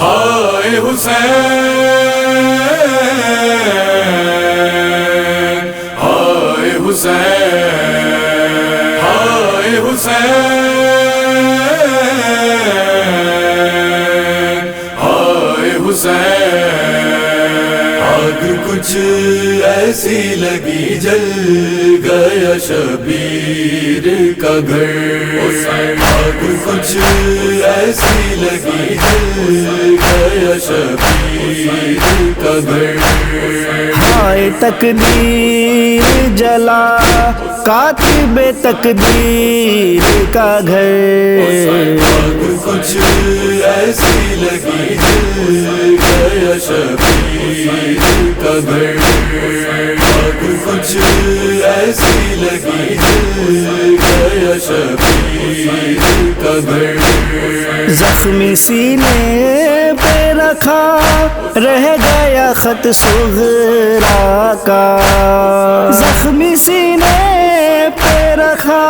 ہائے حسین، ہائے حسین، ہائے حسین، ہائے حسین، آگ کچھ ایسی لگی جل گیا شبیر کا گھر، آگ کچھ ایسی لگی جل گیا شبیر کا گھر، ہائے تقدیر جلا کاتب تقدیر کا گھر، آگ کچھ ایسی لگی جل گیا شبیر کا گھر، آگ کچھ ایسی لگی جل گیا شبیر کا گھر، زخمی سینے پہ رکھا رہ گیا خط صغرا کا، زخمی سینے پہ رکھا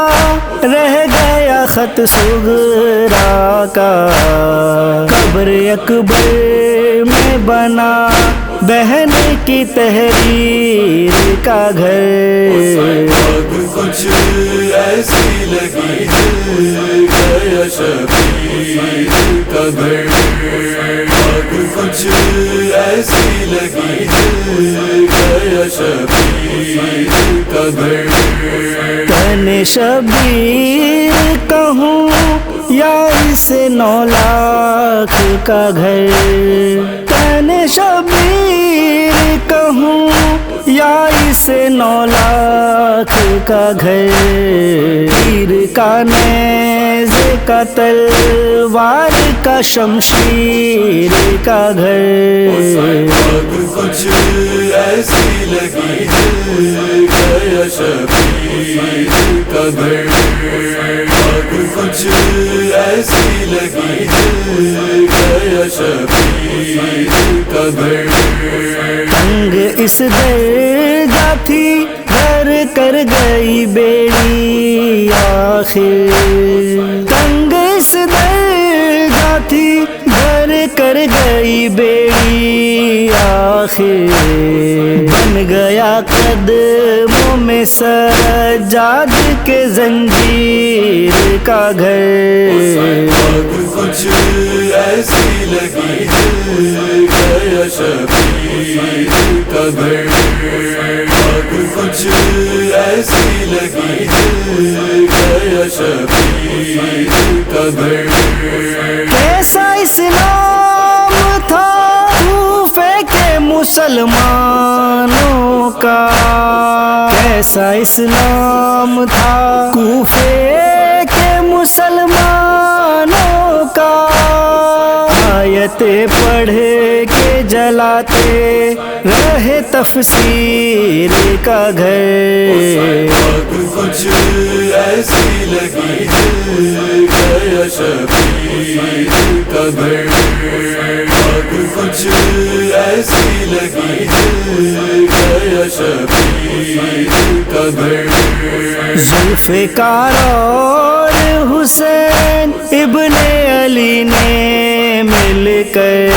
رہ گیا خط صغرا کا، قبر اکبر میں بنا بہن کی تحریر کا گھر، آگ کچھ ایسی لگی جل گیا شبیر کا گھر، آگ کچھ ایسی لگی جل گیا شبیر کا گھر، تن شبیر کہوں یا اسے 9 لاکھ کا گھر، تن شبیر کہوں یا اسے 9 لاکھ کا گھر، تیر کا نیز کا تلوار کا شمشیر کا گھر، آگ کچھ ایسی لگی جل گیا شبیر کا گھر، آگ کچھ ایسی لگی جل گیا شبیر کا گھر، تنگ اس درجہ تھی گھر کر گئی بیڑی آخر، تنگ اس درجہ تھی گھر کر گئی بیڑی آخر، بن گیا قدموں میں سجاد کے زنجیر کا گھر، آگ کچھ ایسی لگی جل گیا شبیر کا گھر، آگ کچھ ایسی لگی جل گیا شبیر کا گھر، کیسا اسلام تھا کوفے کے مسلمانوں کا، کیسا اسلام تھا کوفے کے مسلمانوں کا، آیتیں پڑھ کے جلاتے رہے تفسیر کا گھر، آگ کچھ ایسی لگی جل گیا شبیر کا گھر، آگ کچھ ایسی لگی جل گیا شبیر کا گھر، ذوالفقار اور حسین ابن علی نے مل کر،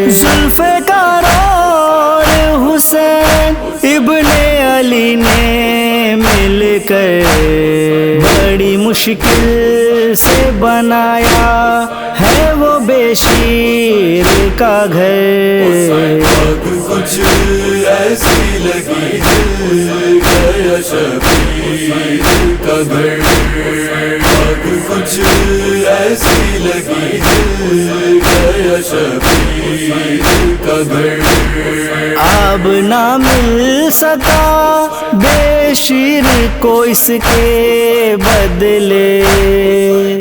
ذوالفقار اور حسین ابن علی نے مل کر، بڑی مشکل سے بنایا ہے وہ بے شیر کا گھر، آگ کچھ ایسی لگی جل گیا شبیر کا گھر، آگ کچھ ایسی لگی جل گیا شبیر کا گھر، اب نہ مل سکا بے شیر کو اس کے بدلے،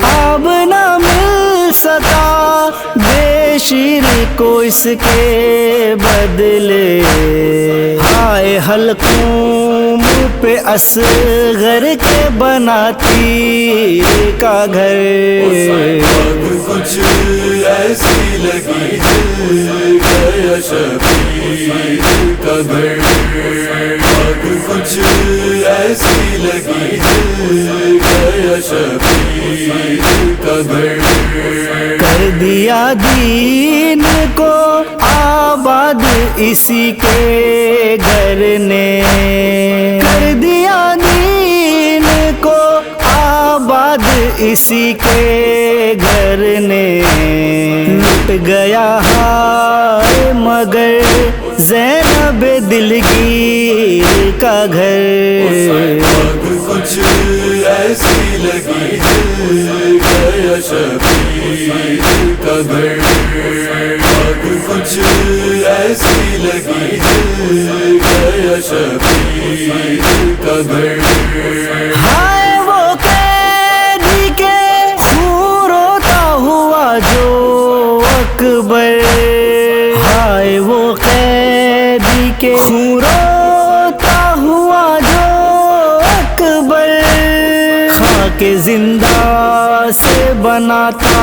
اب نہ مل سکا بے شیر کو اس کے بدلے، ہائے حلقوم پہ اصغر کے بنا تیر کا گھر، آگ کچھ ایسی لگی جل گیا شبیر کا گھر، آگ کچھ ایسی لگی جل گیا شبیر کا گھر، کر کر دیا دین کو آباد اسی کے گھر نے، کر دیا دین کو آباد اسی کے گھر نے، لٹ گیا ہائے مگر زینب دلگیر کا گھر، آگ کچھ ایسی لگی جل گیا شبیر کا گھر، آگ کچھ ایسی لگی جل گیا شبیر کا گھر، ہائے وہ قیدی کے خون روتا ہوا جو اکبر، ہائے وہ قیدی کے خون روتا ہوا جو اکبر، خاک زندہ سے بناتا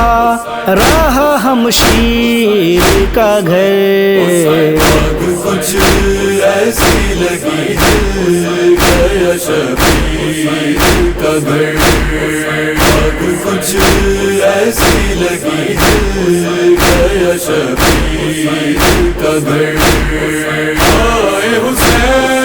رہا ہمشیر کا گھر، آگ کچھ ایسی لگی جل گیا شبیر کا گھر، آگ کچھ ایسی لگی جل گیا شبیر کا گھر، آئے حسین